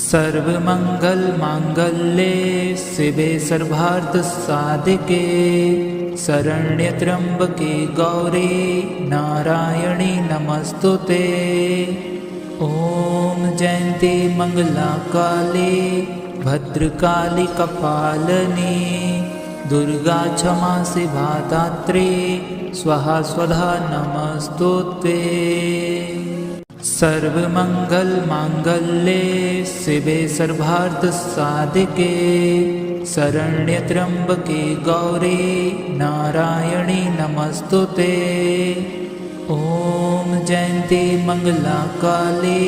सर्वमंगलमांगल्ये शिवे सर्वार्थसाधिके शरण्ये त्र्यंबके गौरी नारायणी नमस्तुते। ॐ जयन्ती मंगला काली भद्रकाली कपालिनी दुर्गा क्षमा शिवा दात्री स्वाहा स्वधा नमस्तुते। सर्वमंगलमांगल्ये शिवे सर्वार्थसाधिके शरण्ये त्र्यंबके गौरी नारायणी नमस्तुते। ॐ जयन्ती मंगला काली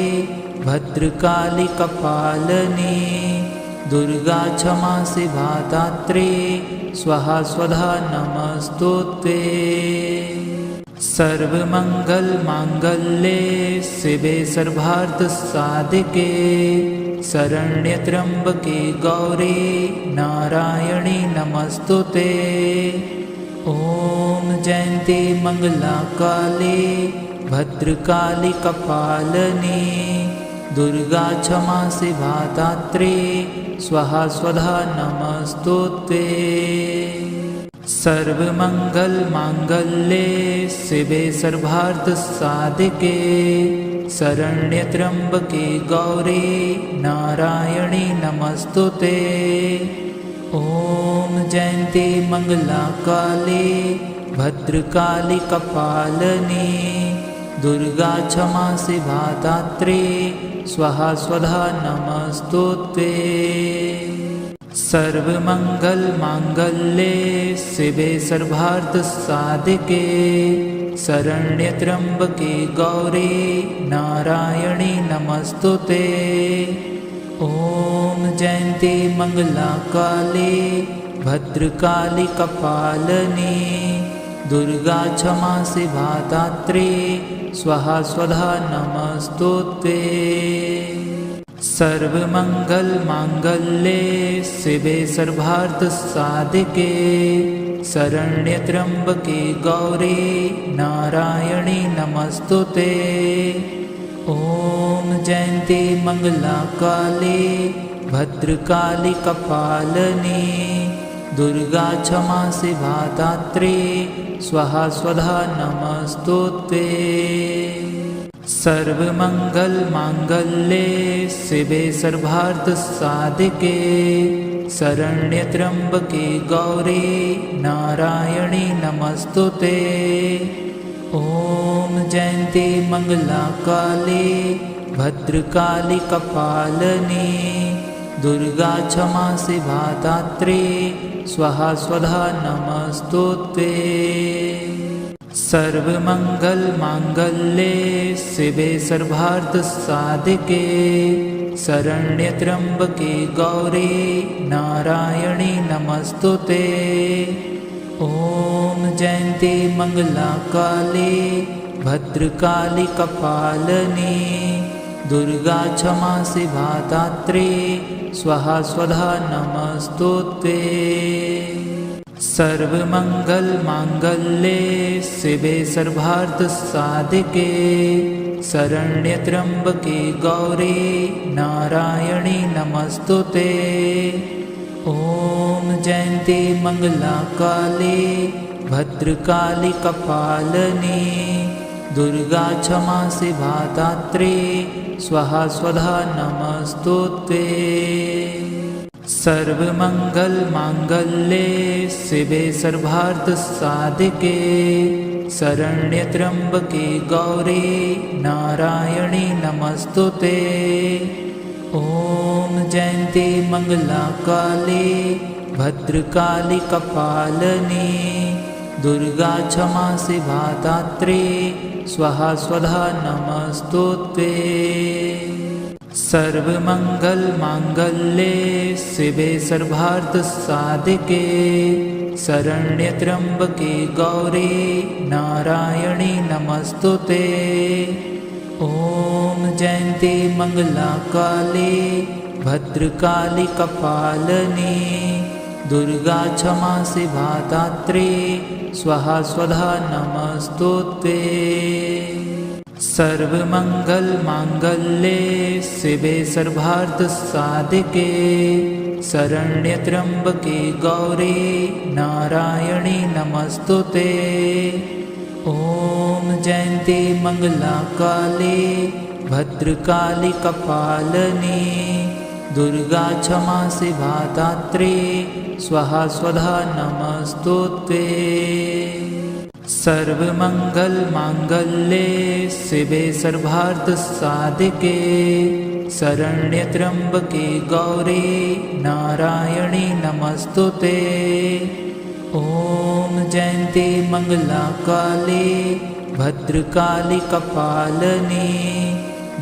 भद्रकाली कपालिनी दुर्गा क्षमा शिवा दात्री स्वाहा स्वधा नमस्तुते। सर्वमंगलमांगल्ये शिवे सर्वार्थसाधिके शरण्ये त्र्यंबके गौरी नारायणी नमस्तुते। ॐ जयन्ती मंगला काली भद्रकाली कपालिनी दुर्गा क्षमा शिवा दात्री स्वाहा स्वधा नमस्तुते। सर्वमंगलमांगल्ये शिवे सर्वार्थसाधिके शरण्ये त्र्यंबके गौरी नारायणी नमस्तुते। ॐ जयन्ती मंगला काली भद्रकाली कपालिनी दुर्गा क्षमा शिवा दात्री स्वाहा स्वधा नमस्तुते। सर्वमंगलमांगल्ये शिवे सर्वार्थसाधिके शरण्ये त्र्यंबके गौरी नारायणी नमस्तुते। ॐ जयन्ती मंगला काली भद्रकाली कपालिनी दुर्गा क्षमा शिवा दात्री स्वाहा स्वधा नमस्तुते। सर्वमंगलमांगल्ये शिवे सर्वार्थसाधिके शरण्ये त्र्यंबके गौरी नारायणी नमस्तुते। ॐ जयन्ती मंगला काली भद्रकाली कपालिनी दुर्गा क्षमा शिवा दात्री स्वाहा स्वधा नमस्तुते। सर्वमंगलमांगल्ये शिवे सर्वार्थसाधिके शरण्ये त्र्यंबके गौरी नारायणी नमस्तुते। ॐ जयन्ती मंगला काली भद्रकाली कपालिनी दुर्गा क्षमा शिवा दात्री स्वाहा स्वधा नमस्तुते। सर्वमंगलमांगल्ये शिवे सर्वार्थसाधिके शरण्ये त्र्यंबके गौरी नारायणी नमस्तुते। ॐ जयन्ती मंगला काली भद्रकाली कपालिनी दुर्गा क्षमा शिवा दात्री स्वाहा स्वधा नमस्तुते। सर्वमंगलमांगल्ये शिवे सर्वार्थसाधिके शरण्ये त्र्यंबके गौरी नारायणी नमस्तुते। ॐ जयन्ती मंगला काली भद्रकाली कपालिनी दुर्गा क्षमा शिवा दात्री स्वाहा स्वधा नमस्तुते। सर्वमंगलमांगल्ये शिवे सर्वार्थसाधिके शरण्ये त्र्यंबके गौरी नारायणी नमस्तुते। ॐ जयन्ती मंगला काली भद्रकाली कपालिनी दुर्गा क्षमा शिवा दात्री स्वाहा स्वधा नमस्तुते। सर्वमंगलमांगल्ये शिवे सर्वार्थसाधिके शरण्ये त्र्यंबके गौरी नारायणी नमस्तुते। ॐ जयन्ती मंगला काली भद्रकाली कपालिनी दुर्गा क्षमा शिवा दात्री स्वाहा स्वधा नमस्तुते। सर्वमङ्गलमाङ्गल्ये शिवे सर्वार्थसाधिके शरण्यत्र्यम्बके गौरी नारायणी नमस्तुते। ॐ जयन्ती मङ्गलाकाली भद्रकाली कपालिनी दुर्गा क्षमा शिवा दात्री स्वाहा स्वधा नमस्तुते। सर्वमङ्गलमाङ्गल्ये शिवे सर्वार्थसाधिके शरण्यत्र्यम्बके गौरी नारायणी नमस्तुते। ॐ जयन्ती मङ्गलाकाली भद्रकाली कपालिनी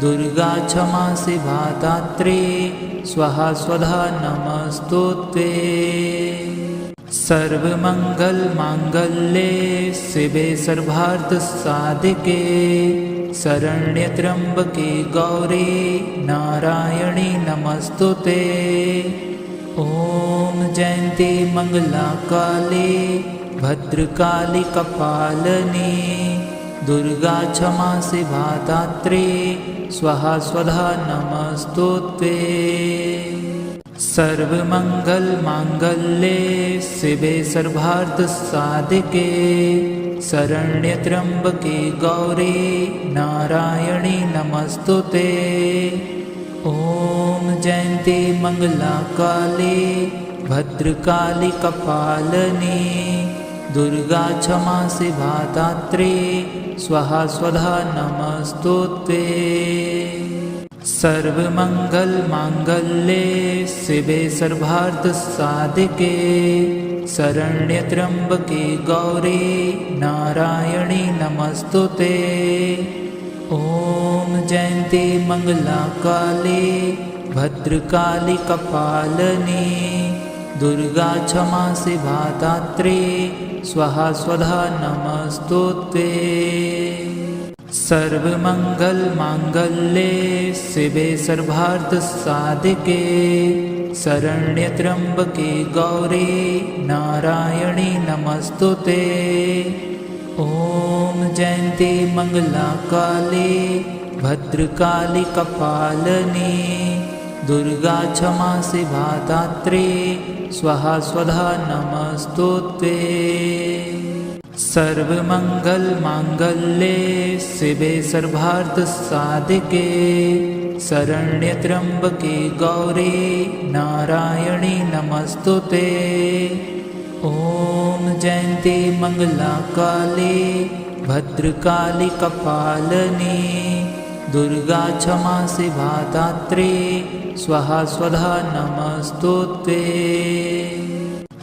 दुर्गा क्षमा शिवा दात्री स्वाहा स्वधा नमस्तुते। सर्वमङ्गलमाङ्गल्ये शिवे सर्वार्थसाधिके शरण्यत्र्यम्बके गौरी नारायणी नमस्तुते। ॐ जयन्ती मङ्गलाकाली भद्रकाली कपालिनी दुर्गा क्षमा शिवा दात्री स्वाहा स्वधा नमस्तुते। सर्वमङ्गलमाङ्गल्ये शिवे सर्वार्थसाधिके शरण्यत्र्यम्बके गौरी नारायणी नमस्तुते। ॐ जयन्ती मङ्गलाकाली भद्रकाली कपालिनी दुर्गा क्षमा शिवा दात्री स्वाहा स्वधा नमस्तुते। सर्वमङ्गलमाङ्गल्ये शिवे सर्वार्थसाधिके शरण्यत्र्यम्बके गौरी नारायणी नमस्तुते। ॐ जयन्ती मङ्गलाकाली भद्रकाली कपालिनी दुर्गा क्षमा शिवा दात्री स्वाहा स्वधा नमस्तुते। सर्वमङ्गलमाङ्गल्ये शिवे सर्वार्थसाधिके शरण्यत्र्यम्बके गौरी नारायणी नमस्तुते। ॐ जयन्ती मङ्गलाकाली भद्रकाली कपालिनी दुर्गा क्षमा शिवा दात्री स्वाहा स्वधा नमस्तुते। सर्वमङ्गलमाङ्गल्ये शिवे सर्वार्थसाधिके शरण्यत्र्यम्बके गौरी नारायणी नमस्तुते। ॐ जयन्ती मङ्गलाकाली भद्रकाली कपालिनी दुर्गा क्षमा शिवा दात्री स्वाहा स्वधा नमस्तुते।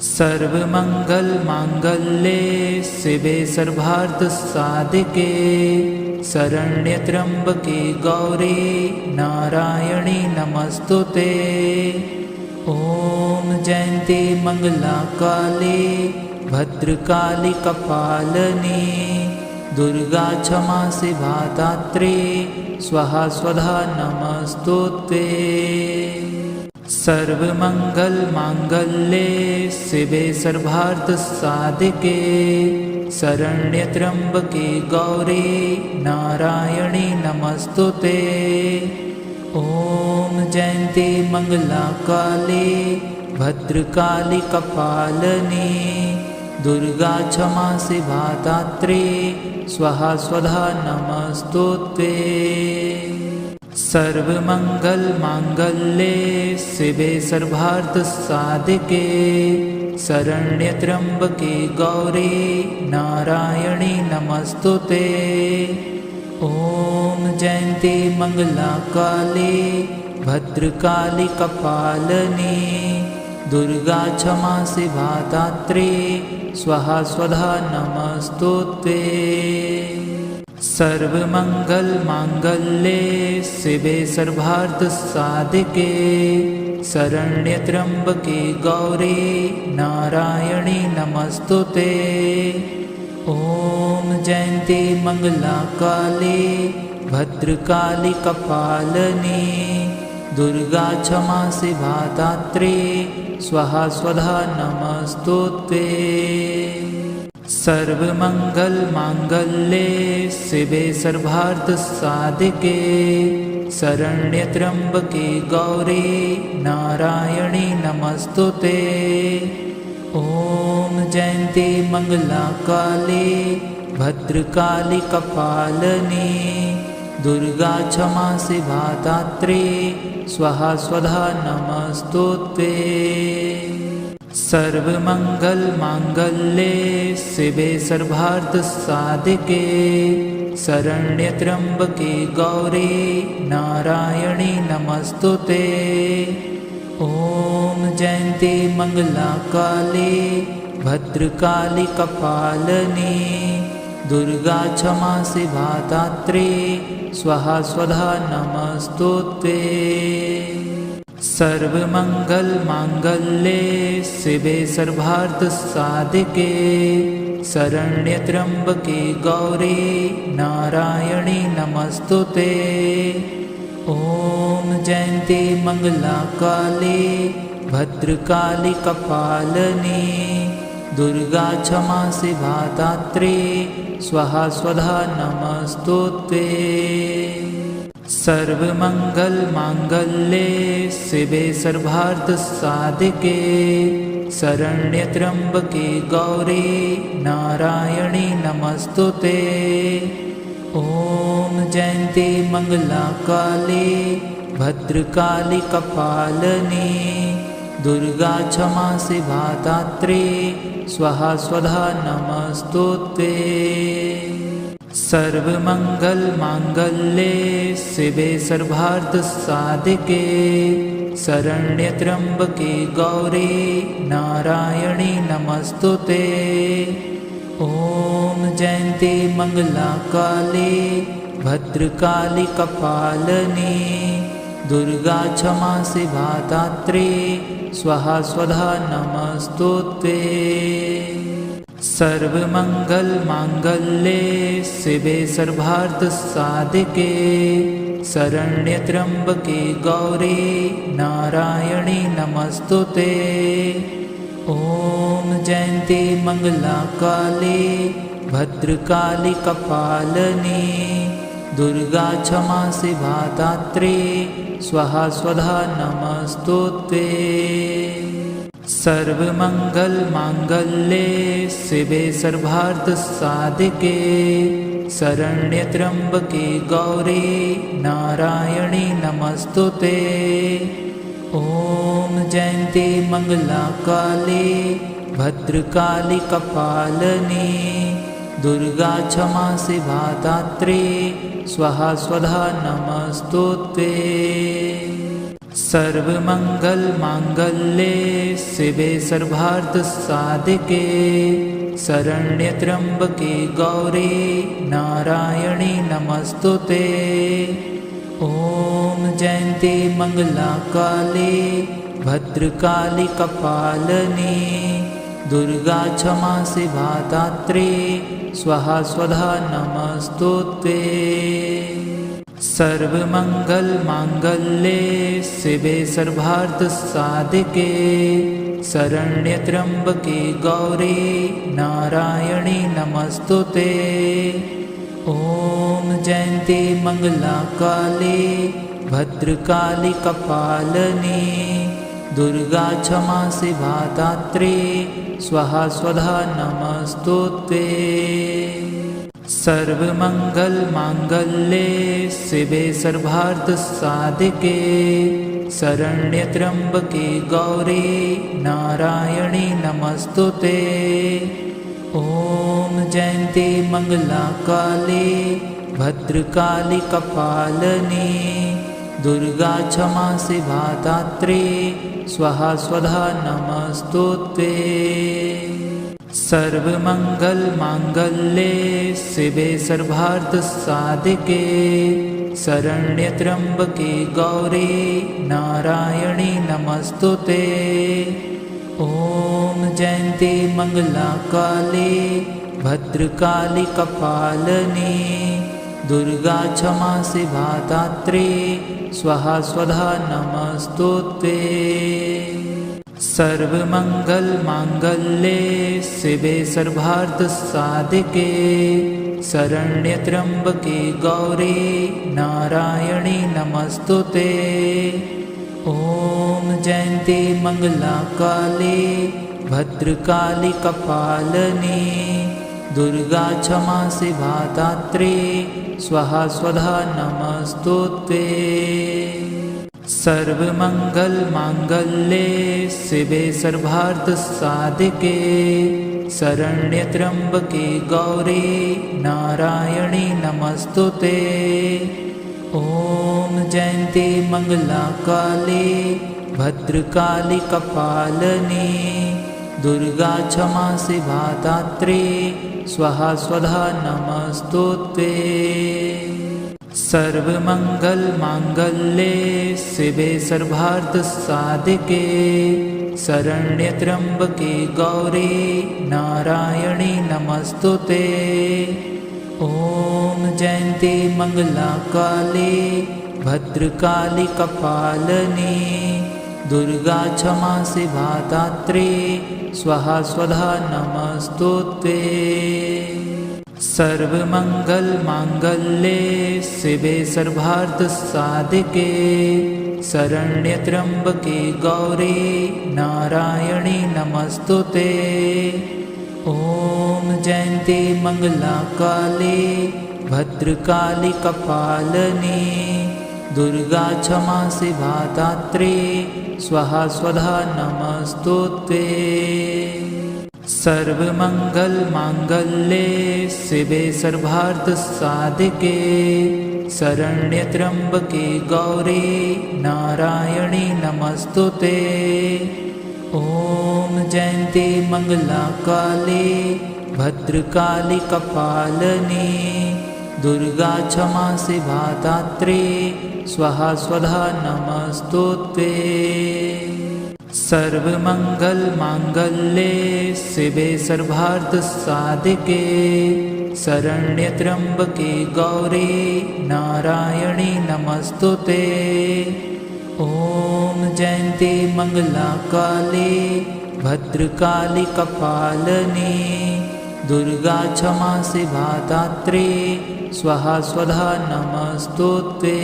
सर्वमङ्गलमाङ्गल्ये शिवे सर्वार्थसाधिके शरण्यत्र्यम्बके गौरी नारायणी नमस्तुते। ॐ जयन्ती मङ्गलाकाली भद्रकाली कपालिनी दुर्गा क्षमा शिवा दात्री स्वाहा स्वधा नमस्तुते। सर्वमङ्गलमाङ्गल्ये शिवे सर्वार्थसाधिके शरण्यत्र्यम्बके गौरी नारायणी नमस्तुते। ॐ जयन्ती मङ्गलाकाली भद्रकाली कपालिनी दुर्गा क्षमा शिवा दात्री स्वाहा स्वधा नमस्तुते। सर्वमङ्गलमाङ्गल्ये शिवे सर्वार्थसाधिके शरण्यत्र्यम्बके गौरी नारायणी नमस्तुते। ॐ जयन्ती मङ्गलाकाली भद्रकाली कपालिनी दुर्गा क्षमा शिवा दात्री स्वाहा स्वधा नमस्तुते। सर्वमङ्गलमाङ्गल्ये शिवे सर्वार्थसाधिके शरण्यत्र्यम्बके गौरी नारायणी नमस्तुते। ॐ जयन्ती मङ्गलाकाली भद्रकाली कपालिनी दुर्गा क्षमा शिवा दात्री स्वाहा स्वधा नमस्तुते। सर्वमङ्गलमाङ्गल्ये शिवे सर्वार्थसाधिके शरण्ये त्र्यम्बके गौरी नारायणी नमस्तुते। ॐ जयन्ती मङ्गलाकाली भद्रकाली कपालिनी दुर्गा क्षमा शिवा दात्री स्वाहा स्वधा नमस्तुते। सर्वमङ्गलमाङ्गल्ये शिवे सर्वार्थसाधिके शरण्ये त्र्यम्बके गौरी नारायणी नमस्तुते। ॐ जयन्ती मङ्गलाकाली भद्रकाली कपालिनी दुर्गा क्षमा शिवा दात्री स्वाहा स्वधा नमस्तुते। सर्वमङ्गलमाङ्गल्ये शिवे सर्वार्थसाधिके शरण्ये त्र्यम्बके गौरी नारायणी नमस्तुते। ॐ जयन्ती मङ्गलाकाली भद्रकाली कपालिनी दुर्गा क्षमा शिवा दात्री स्वाहा स्वधा नमस्तुते। सर्वमङ्गलमाङ्गल्ये शिवे सर्वार्थसाधिके शरण्ये त्र्यम्बके गौरी नारायणी नमस्तुते। ॐ जयन्ती मङ्गलाकाली भद्रकाली कपालिनी दुर्गा क्षमा शिवा दात्री स्वाहा स्वधा नमस्तुते। सर्वमङ्गलमाङ्गल्ये शिवे सर्वार्थसाधिके शरण्ये त्र्यम्बके गौरी नारायणी नमस्तुते। ॐ जयन्ती मङ्गलाकाली भद्रकाली कपालिनी दुर्गा क्षमा शिवा दात्री स्वाहा स्वधा नमस्तुते। सर्वमङ्गलमाङ्गल्ये शिवे सर्वार्थसाधिके शरण्ये त्र्यम्बके गौरी नारायणी नमस्तुते। ॐ जयन्ती मङ्गलाकाली भद्रकाली कपालिनी दुर्गा क्षमा शिवा दात्री स्वाहा स्वधा नमस्तुते। सर्वमङ्गलमाङ्गल्ये शिवे सर्वार्थसाधिके शरण्ये त्र्यम्बके गौरी नारायणी नमस्तुते। ॐ जयन्ती मङ्गलाकाली भद्रकाली कपालिनी दुर्गा क्षमा शिवा दात्री स्वाहा स्वधा नमस्तुते। सर्वमङ्गलमाङ्गल्ये शिवे सर्वार्थसाधिके शरण्ये त्र्यम्बके गौरी नारायणी नमस्तुते। ॐ जयन्ती मङ्गलाकाली भद्रकाली कपालिनी दुर्गा क्षमा शिवा दात्री स्वाहा स्वधा नमस्तुते। सर्वमङ्गलमाङ्गल्ये शिवे सर्वार्थसाधिके शरण्ये त्र्यम्बके गौरी नारायणी नमस्तुते। ॐ जयन्ती मङ्गलाकाली भद्रकाली कपालिनी दुर्गा क्षमा शिवा दात्री स्वाहा स्वधा नमस्तुते। सर्वमङ्गलमाङ्गल्ये शिवे सर्वार्थसाधिके शरण्ये त्र्यम्बके गौरी नारायणी नमस्तुते। ॐ जयन्ती मङ्गलाकाली भद्रकाली कपालिनी दुर्गा क्षमा शिवा दात्री स्वाहा स्वधा नमस्तुते। सर्वमङ्गलमाङ्गल्ये शिवे सर्वार्थसाधिके शरण्ये त्र्यम्बके गौरी नारायणी नमस्तुते। ॐ जयन्ती मङ्गलाकाली भद्रकाली कपालिनी दुर्गा क्षमा शिवा दात्री स्वाहा स्वधा नमस्तुते। सर्वमङ्गलमाङ्गल्ये शिवे सर्वार्थसाधिके शरण्यत्र्यम्बके गौरी नारायणी नमस्तुते। ॐ जयन्ती मङ्गलाकाली भद्रकाली कपालिनी दुर्गा क्षमा शिवा दात्री स्वाहा स्वधा नमस्तुते। सर्वमङ्गलमाङ्गल्ये शिवे सर्वार्थसाधिके शरण्यत्र्यम्बके गौरी नारायणी नमस्तुते। ॐ जयन्ती मङ्गलाकाली भद्रकाली कपालिनी दुर्गा क्षमा शिवा दात्री स्वाहा स्वधा नमस्तुते। सर्वमङ्गलमाङ्गल्ये शिवे सर्वार्थसाधिके शरण्यत्र्यम्बके गौरी नारायणी नमस्तुते। ॐ जयन्ती मङ्गलाकाली भद्रकाली कपालिनी दुर्गा क्षमा शिवा दात्री स्वाहा स्वधा नमस्तुते। सर्वमङ्गलमाङ्गल्ये शिवे सर्वार्थसाधिके शरण्यत्र्यम्बके गौरी नारायणी नमस्तुते। ॐ जयन्ती मङ्गलाकाली भद्रकाली कपालिनी दुर्गा क्षमा शिवा दात्री स्वाहा स्वधा नमस्तुते। सर्वमङ्गलमाङ्गल्ये शिवे सर्वार्थसाधिके शरण्यत्र्यम्बके गौरी नारायणी नमस्तुते। ॐ जयन्ती मङ्गलाकाली भद्रकाली कपालिनी दुर्गा क्षमा शिवा दात्री स्वाहा स्वधा नमस्तुते। सर्वमङ्गलमाङ्गल्ये शिवे सर्वार्थसाधिके शरण्यत्र्यम्बके गौरी नारायणी नमस्तुते। ॐ जयन्ती मङ्गलाकाली भद्रकाली कपालिनी दुर्गा क्षमा शिवा दात्री स्वाहा स्वधा नमस्तुते।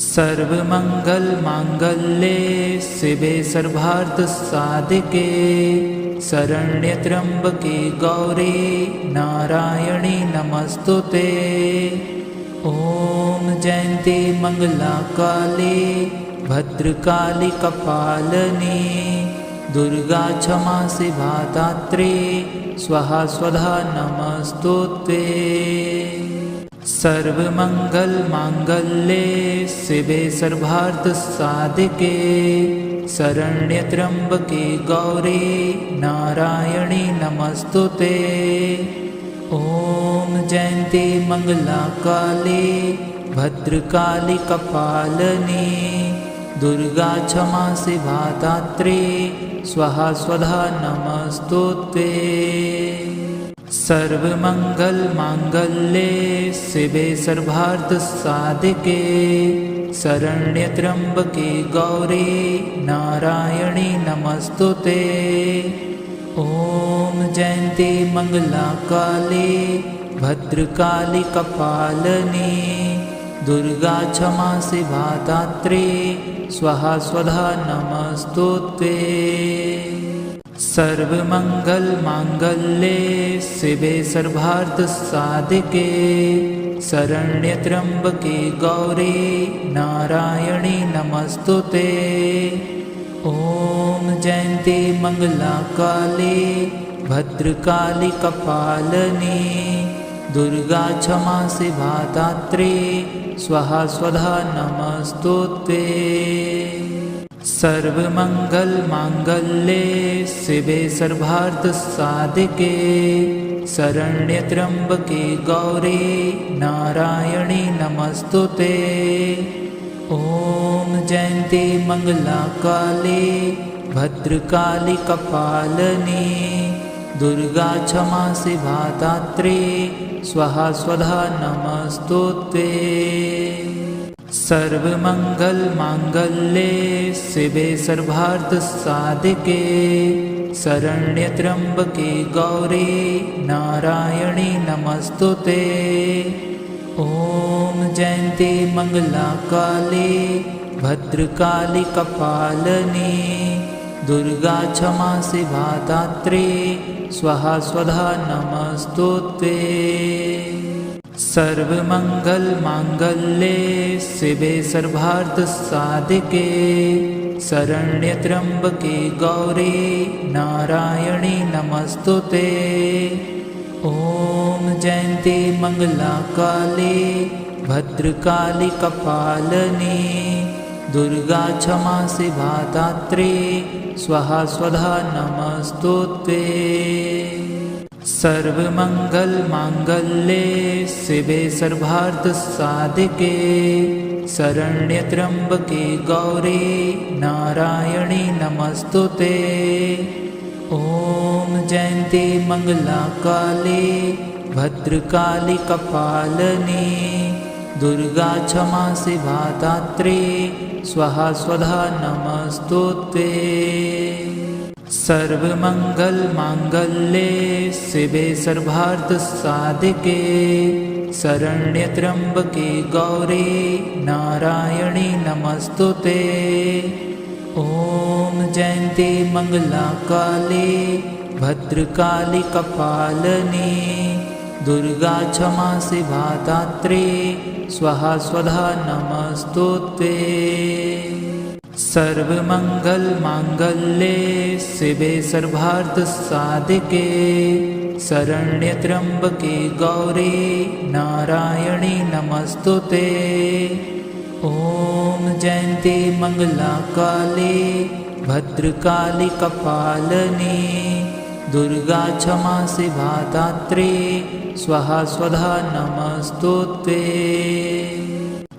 सर्वमङ्गलमाङ्गल्ये शिवे सर्वार्थसाधिके शरण्यत्र्यम्बके गौरी नारायणी नमस्तुते। ॐ जयन्ती मङ्गलाकाली भद्रकाली कपालिनी दुर्गा क्षमा शिवा दात्री स्वाहा स्वधा नमस्तुते। सर्वमङ्गलमाङ्गल्ये शिवे सर्वार्थसाधिके शरण्यत्र्यम्बके गौरी नारायणी नमस्तुते। ॐ जयन्ती मङ्गलाकाली भद्रकाली कपालिनी दुर्गा क्षमा शिवा दात्री स्वाहा स्वधा नमस्तुते। सर्वमङ्गलमाङ्गल्ये शिवे सर्वार्थसाधिके शरण्यत्र्यम्बके गौरी नारायणी नमस्तुते। ॐ जयन्ती मङ्गलाकाली भद्रकाली कपालिनी दुर्गा क्षमा शिवा दात्री स्वाहा स्वधा नमस्तुते। सर्वमङ्गलमाङ्गल्ये शिवे सर्वार्थसाधिके शरण्यत्र्यम्बके गौरी नारायणी नमस्तुते। ॐ जयन्ती मङ्गलाकाली भद्रकाली कपालिनी दुर्गा क्षमा शिवा दात्री स्वाहा स्वधा नमस्तुते। सर्वमङ्गलमाङ्गल्ये शिवे सर्वार्थसाधिके शरण्यत्र्यम्बके गौरी नारायणी नमस्तुते। ॐ जयन्ती मङ्गलाकाली भद्रकाली कपालिनी दुर्गा क्षमा शिवा दात्री स्वाहा स्वधा नमस्तुते। सर्वमङ्गलमाङ्गल्ये शिवे सर्वार्थसाधिके शरण्ये त्र्यम्बके गौरी नारायणी नमस्तुते। ॐ जयन्ती मङ्गलाकाली भद्रकाली कपालिनी दुर्गा क्षमा शिवा दात्री स्वाहा स्वधा नमस्तुते। सर्वमङ्गलमाङ्गल्ये शिवे सर्वार्थसाधिके शरण्ये त्र्यम्बके गौरी नारायणी नमस्तुते। ॐ जयन्ती मङ्गलाकाली भद्रकाली कपालिनी दुर्गा क्षमा शिवा दात्री स्वाहा स्वधा नमस्तुते। सर्वमङ्गलमाङ्गल्ये शिवे सर्वार्थसाधिके शरण्ये त्र्यम्बके गौरी नारायणी नमस्तुते। ॐ जयन्ती मङ्गलाकाली भद्रकाली कपालिनी दुर्गा क्षमा शिवा दात्री स्वाहा स्वधा नमस्तुते। सर्वमङ्गलमाङ्गल्ये शिवे सर्वार्थसाधिके शरण्ये त्र्यम्बके गौरी नारायणी नमस्तुते। ॐ जयन्ती मङ्गलाकाली भद्रकाली कपालिनी दुर्गा क्षमा शिवा दात्री स्वाहा स्वधा नमस्तुते। सर्वमङ्गलमाङ्गल्ये शिवे सर्वार्थसाधिके शरण्ये त्र्यम्बके गौरी नारायणी नमस्तुते। ॐ जयन्ती मङ्गलाकाली भद्रकाली कपालिनी दुर्गा क्षमा शिवा दात्री स्वाहा स्वधा नमस्तुते।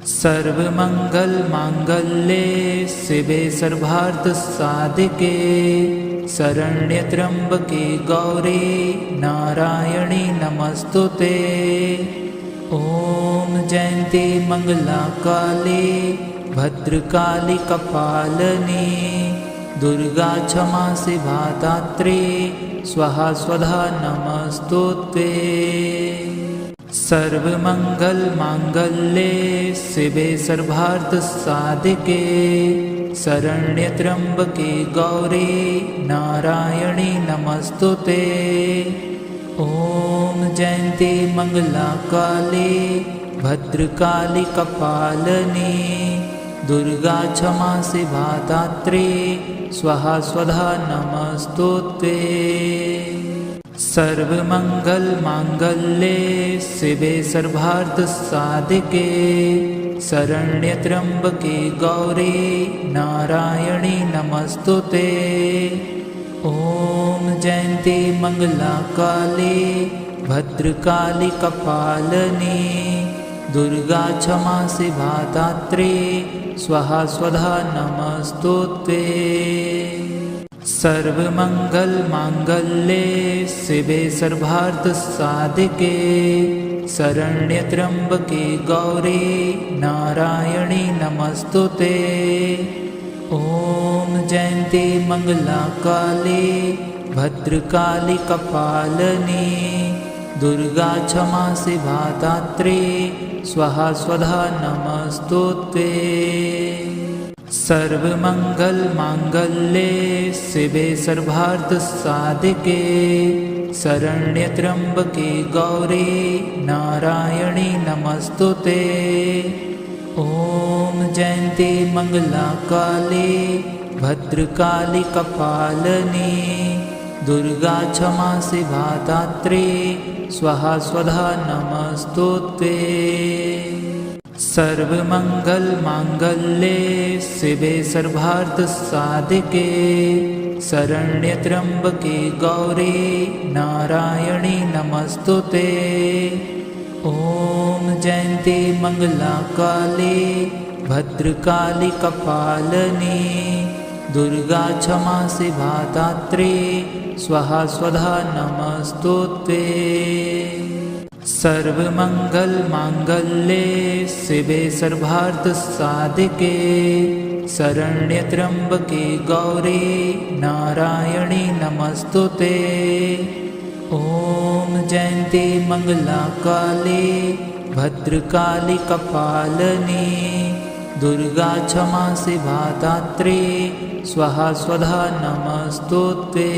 सर्वमङ्गलमाङ्गल्ये शिवे सर्वार्थसाधिके शरण्ये त्र्यम्बके गौरी नारायणी नमस्तुते। ॐ जयन्ती मङ्गलाकाली भद्रकाली कपालिनी दुर्गा क्षमा शिवा दात्री स्वाहा स्वधा नमस्तुते। सर्वमङ्गलमाङ्गल्ये शिवे सर्वार्थसाधिके शरण्ये त्र्यम्बके गौरी नारायणी नमस्तुते। ॐ जयन्ती मङ्गलाकाली भद्रकाली कपालिनी दुर्गा क्षमा शिवा दात्री स्वाहा स्वधा नमस्तुते। सर्वमङ्गलमाङ्गल्ये शिवे सर्वार्थसाधिके शरण्ये त्र्यम्बके गौरी नारायणी नमस्तुते। ॐ जयन्ती मङ्गलाकाली भद्रकाली कपालिनी दुर्गा क्षमा शिवा दात्री स्वाहा स्वधा नमस्तुते। सर्वमङ्गलमाङ्गल्ये शिवे सर्वार्थसाधिके शरण्ये त्र्यम्बके गौरी नारायणी नमस्तुते। ॐ जयन्ती मङ्गलाकाली भद्रकाली कपालिनी दुर्गा क्षमा शिवा दात्री स्वाहा स्वधा नमस्तुते। सर्वमङ्गलमाङ्गल्ये शिवे सर्वार्थसाधिके शरण्ये त्र्यम्बके गौरी नारायणी नमस्तुते। ॐ जयन्ती मङ्गलाकाली भद्रकाली कपालिनी दुर्गा क्षमा शिवा दात्री स्वाहा स्वधा नमस्तुते। सर्वमङ्गलमाङ्गल्ये शिवे सर्वार्थसाधिके शरण्ये त्र्यम्बके गौरी नारायणी नमस्तुते। ॐ जयन्ती मङ्गलाकाली भद्रकाली कपालिनी दुर्गा क्षमा शिवा दात्री स्वाहा स्वधा नमस्तुते। सर्वमङ्गलमाङ्गल्ये शिवे सर्वार्थसाधिके शरण्ये त्र्यम्बके गौरी नारायणी नमस्तुते। ॐ जयन्ती मङ्गलाकाली भद्रकाली कपालिनी दुर्गा क्षमा शिवा दात्री स्वाहा स्वधा नमस्तुते।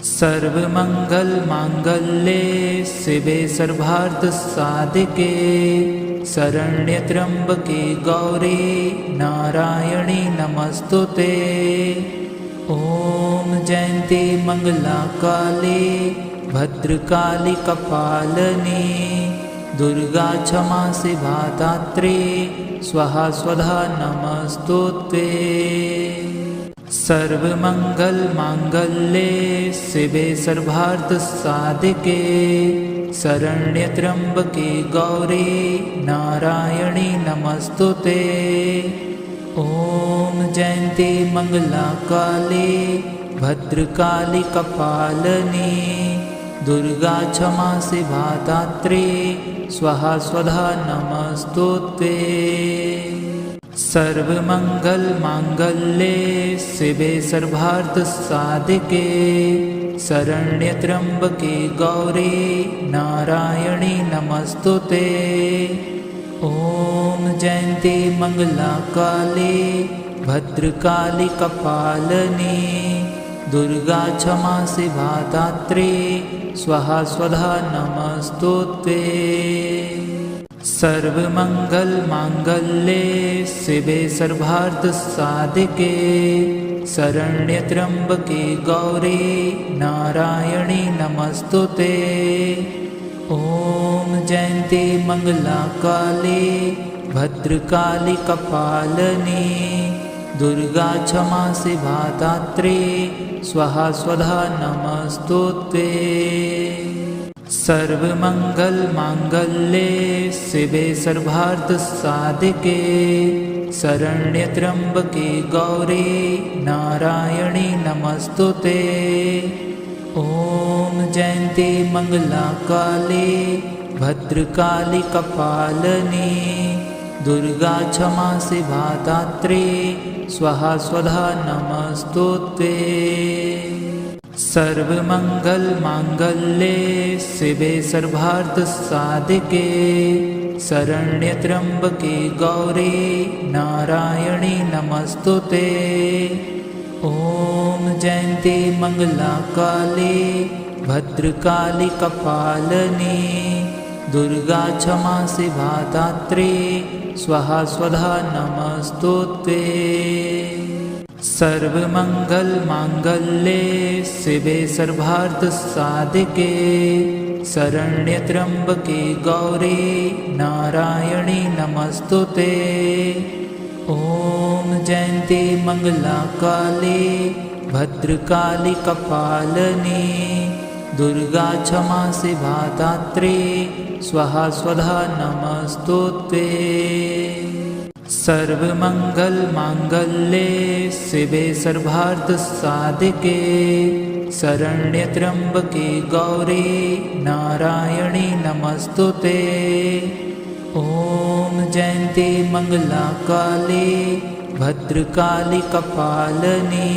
सर्वमङ्गलमाङ्गल्ये शिवे सर्वार्थसाधिके शरण्ये त्र्यम्बके गौरी नारायणी नमस्तुते। ॐ जयन्ती मङ्गलाकाली भद्रकाली कपालिनी दुर्गा क्षमा शिवा दात्री स्वाहा स्वधा नमस्तुते। सर्वमङ्गलमाङ्गल्ये शिवे सर्वार्थसाधिके शरण्ये त्र्यम्बके गौरी नारायणी नमस्तुते। ॐ जयन्ती मङ्गलाकाली भद्रकाली कपालिनी दुर्गा क्षमा शिवा दात्री स्वाहा स्वधा नमस्तुते। सर्वमङ्गलमाङ्गल्ये शिवे सर्वार्थसाधिके शरण्ये त्र्यम्बके गौरी नारायणी नमस्तुते। ॐ जयन्ती मङ्गलाकाली भद्रकाली कपालिनी दुर्गा क्षमा शिवा दात्री स्वाहा स्वधा नमस्तुते। सर्वमङ्गलमाङ्गल्ये शिवे सर्वार्थसाधिके शरण्ये त्र्यम्बके गौरी नारायणी नमस्तुते। ॐ जयन्ती मङ्गलाकाली भद्रकाली कपालिनी दुर्गा क्षमा शिवा दात्री स्वाहा स्वधा नमस्तुते। सर्वमङ्गलमाङ्गल्ये शिवे सर्वार्थसाधिके शरण्ये त्र्यम्बके गौरी नारायणी नमस्तुते। ॐ जयन्ती मङ्गलाकाली भद्रकाली कपालिनी दुर्गा क्षमा शिवा दात्री स्वाहा स्वधा नमस्तुते। सर्वमङ्गलमाङ्गल्ये शिवे सर्वार्थसाधिके शरण्ये त्र्यम्बके गौरी नारायणी नमस्तुते। ॐ जयन्ती मङ्गलाकाली भद्रकाली कपालिनी दुर्गा क्षमा शिवा दात्री स्वाहा स्वधा नमस्तुते। सर्वमङ्गलमाङ्गल्ये शिवे सर्वार्थसाधिके शरण्ये त्र्यम्बके गौरी नारायणी नमस्तुते। ॐ जयन्ती मङ्गलाकाली भद्रकाली कपालिनी दुर्गा क्षमा शिवा दात्री स्वाहा स्वधा नमस्तुते। सर्वमङ्गलमाङ्गल्ये शिवे सर्वार्थसाधिके शरण्ये त्र्यम्बके गौरी नारायणी नमस्तुते। ॐ जयन्ती मङ्गलाकाली भद्रकाली कपालिनी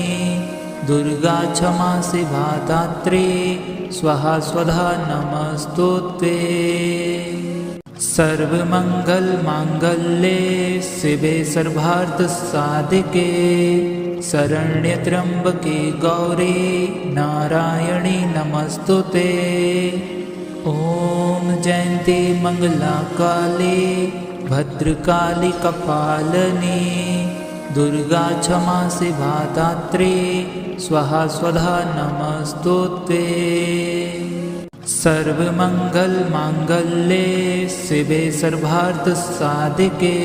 दुर्गा क्षमा शिवा दात्री स्वाहा स्वधा नमस्तुते। सर्वमङ्गलमाङ्गल्ये शिवे सर्वार्थसाधिके शरण्ये त्र्यम्बके गौरी नारायणी नमस्तुते। ॐ जयन्ती मङ्गलाकाली भद्रकाली कपालिनी दुर्गा क्षमा शिवा दात्री स्वाहा स्वधा नमस्तुते। सर्वमङ्गलमाङ्गल्ये शिवे सर्वार्थसाधिके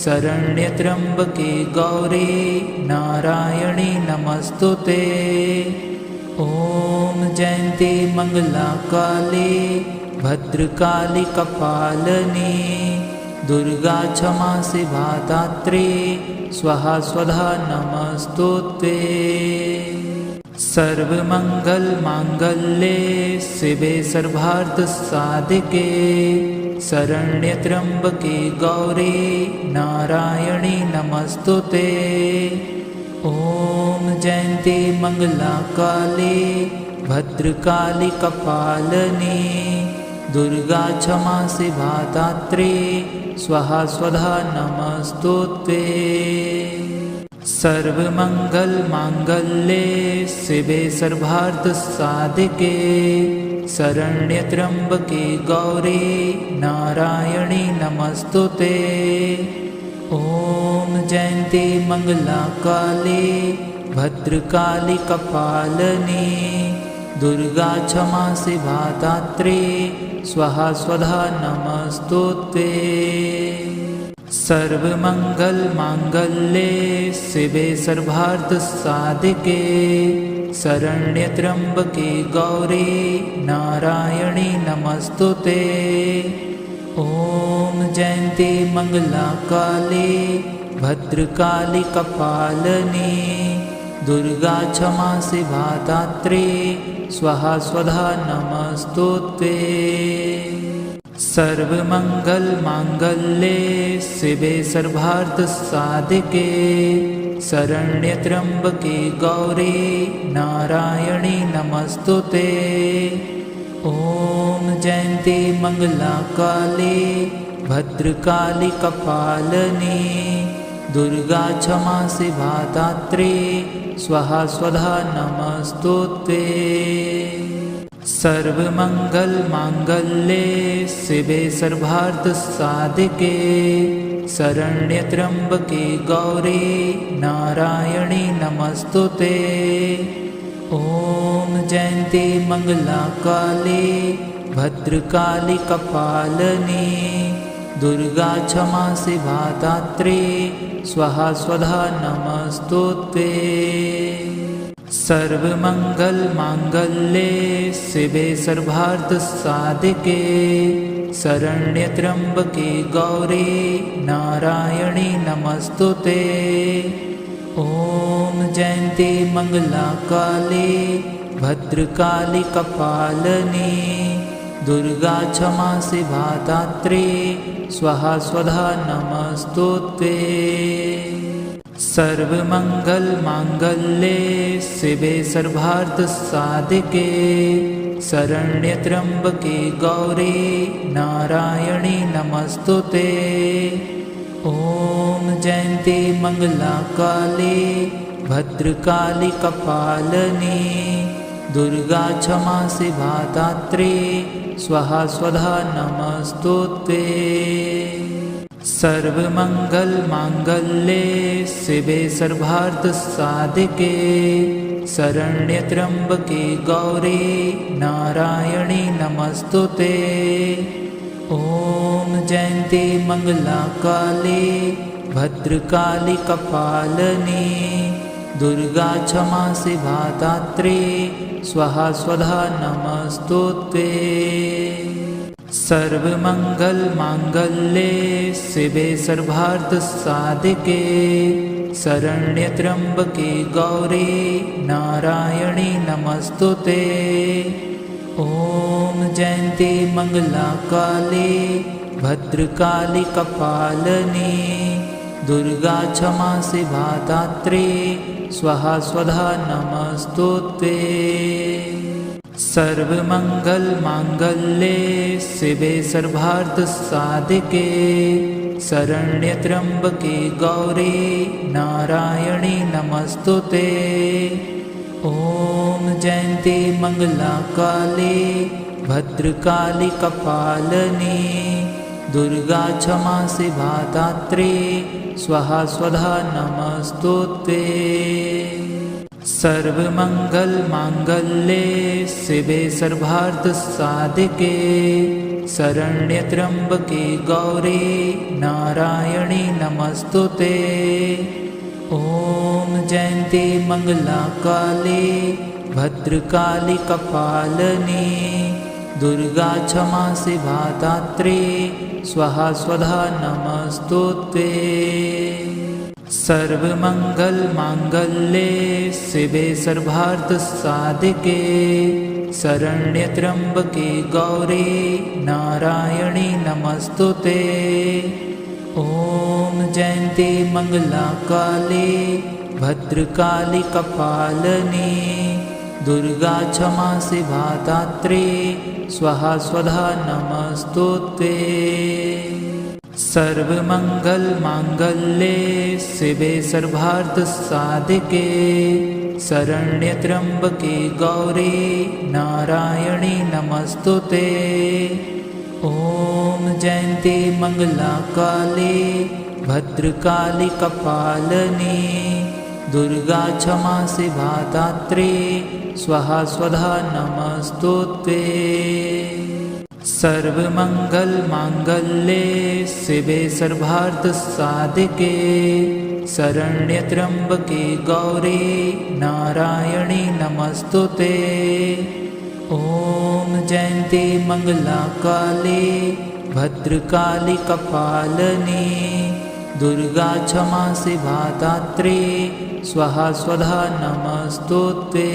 शरण्ये त्र्यम्बके गौरी नारायणी नमस्तुते। ॐ जयन्ती मङ्गलाकाली भद्रकाली कपालिनी दुर्गा क्षमा शिवा दात्री स्वाहा स्वधा नमस्तुते। सर्वमङ्गलमाङ्गल्ये शिवे सर्वार्थसाधिके शरण्ये त्र्यम्बके गौरी नारायणी नमस्तुते। ॐ जयन्ती मङ्गलाकाली भद्रकाली कपालिनी दुर्गा क्षमा शिवा धात्री स्वाहा स्वधा नमस्तुते। सर्वमङ्गलमाङ्गल्ये शिवे सर्वार्थसाधिके शरण्ये त्र्यम्बके गौरी नारायणी नमस्तुते। ॐ जयन्ती मङ्गलाकाली भद्रकाली कपालिनी दुर्गा क्षमा शिवा धात्री स्वाहा स्वधा नमस्तुते। सर्वमङ्गलमाङ्गल्ये शिवे सर्वार्थसाधिके शरण्ये त्र्यम्बके गौरी नारायणी नमस्तुते। ॐ जयन्ती मङ्गलाकाली भद्रकाली कपालिनी दुर्गा क्षमा शिवा धात्री स्वाहा स्वधा नमस्तुते। सर्वमङ्गलमाङ्गल्ये शिवे सर्वार्थसाधिके शरण्ये त्र्यम्बके गौरी नारायणी नमस्तुते। ॐ जयन्ती मङ्गलाकाली भद्रकाली कपालिनी दुर्गा क्षमा शिवा धात्री स्वाहा स्वधा नमस्तुते। सर्वमङ्गलमाङ्गल्ये शिवे सर्वार्थसाधिके शरण्ये त्र्यम्बके गौरी नारायणी नमस्तुते। ॐ जयन्ती मङ्गलाकाली भद्रकाली कपालिनी दुर्गा क्षमा शिवा धात्री स्वाहा स्वधा नमस्तुते। सर्वमङ्गलमाङ्गल्ये शिवे सर्वार्थसाधिके शरण्ये त्र्यम्बके गौरी नारायणी नमस्तुते। ॐ जयन्ती मङ्गलाकाली भद्रकाली कपालिनी दुर्गा क्षमा शिवा धात्री स्वाहा स्वधा नमस्तुते। सर्वमङ्गलमाङ्गल्ये शिवे सर्वार्थसाधिके शरण्ये त्र्यम्बके गौरी नारायणी नमस्तुते। ॐ जयन्ती मङ्गलाकाली भद्रकाली कपालिनी दुर्गा क्षमा शिवा धात्री स्वाहा स्वधा नमस्तुते। सर्वमङ्गलमाङ्गल्ये शिवे सर्वार्थसाधिके शरण्ये त्र्यम्बके गौरी नारायणी नमस्तुते। ॐ जयन्ती मङ्गलाकाली भद्रकाली कपालिनी दुर्गा क्षमा शिवा धात्री स्वाहा स्वधा नमस्तुते। सर्वमङ्गलमाङ्गल्ये शिवे सर्वार्थसाधिके शरण्ये त्र्यम्बके गौरी नारायणी नमस्तुते। ॐ जयन्ती मङ्गलाकाली भद्रकाली कपालिनी दुर्गा क्षमा शिवा धात्री स्वाहा स्वधा नमस्तुते। सर्वमङ्गलमाङ्गल्ये शिवे सर्वार्थसाधिके शरण्ये त्र्यम्बके गौरी नारायणी नमस्तुते। ॐ जयन्ती मङ्गलाकाली भद्रकाली कपालिनी दुर्गा क्षमा शिवा धात्री स्वाहा स्वधा नमस्तुते। सर्वमङ्गलमाङ्गल्ये शिवे सर्वार्थसाधिके शरण्ये त्र्यम्बके गौरी नारायणी नमस्तुते। ॐ जयन्ती मङ्गलाकाली भद्रकाली कपालिनी दुर्गा क्षमा शिवा धात्री स्वाहा स्वधा नमस्तुते। सर्वमङ्गलमाङ्गल्ये शिवे सर्वार्थसाधिके शरण्यत्र्यम्बके गौरी नारायणी नमस्तुते। ॐ जयन्ती मङ्गलाकाली भद्रकाली कपालिनी दुर्गा क्षमा शिवा दात्री स्वाहा स्वधा नमस्तुते। सर्वमङ्गलमाङ्गल्ये शिवे सर्वार्थसाधिके शरण्यत्र्यम्बके गौरी नारायणी नमस्तुते। ॐ जयन्ती मङ्गलाकाली भद्रकाली कपालिनी दुर्गा क्षमा शिवा दात्री स्वाहा स्वधा नमस्तुते। सर्वमङ्गलमाङ्गल्ये शिवे सर्वार्थसाधिके शरण्यत्र्यम्बके गौरी नारायणी नमस्तुते। ॐ जयन्ती मङ्गलाकाली भद्रकाली कपालिनी दुर्गा क्षमा शिवा दात्री स्वाहा स्वधा नमस्तुते।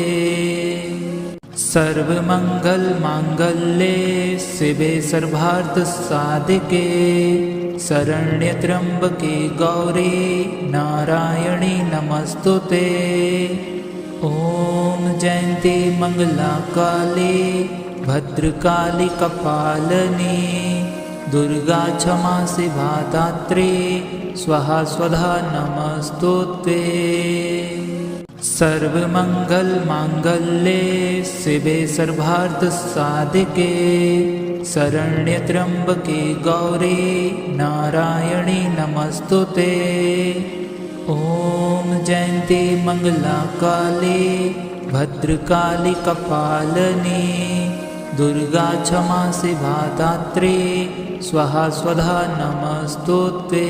सर्वमङ्गलमाङ्गल्ये शिवे सर्वार्थसाधिके शरण्यत्र्यम्बके गौरी नारायणी नमस्तुते। ॐ जयन्ती मङ्गलाकाली भद्रकाली कपालिनी दुर्गा क्षमा शिवा दात्री स्वाहा स्वधा नमस्तुते। सर्वमङ्गलमाङ्गल्ये शिवे सर्वार्थसाधिके शरण्यत्र्यम्बके गौरी नारायणी नमस्तुते। ॐ जयन्ती मङ्गलाकाली भद्रकाली कपालिनी दुर्गा क्षमा शिवा दात्री स्वाहा स्वधा नमस्तुते।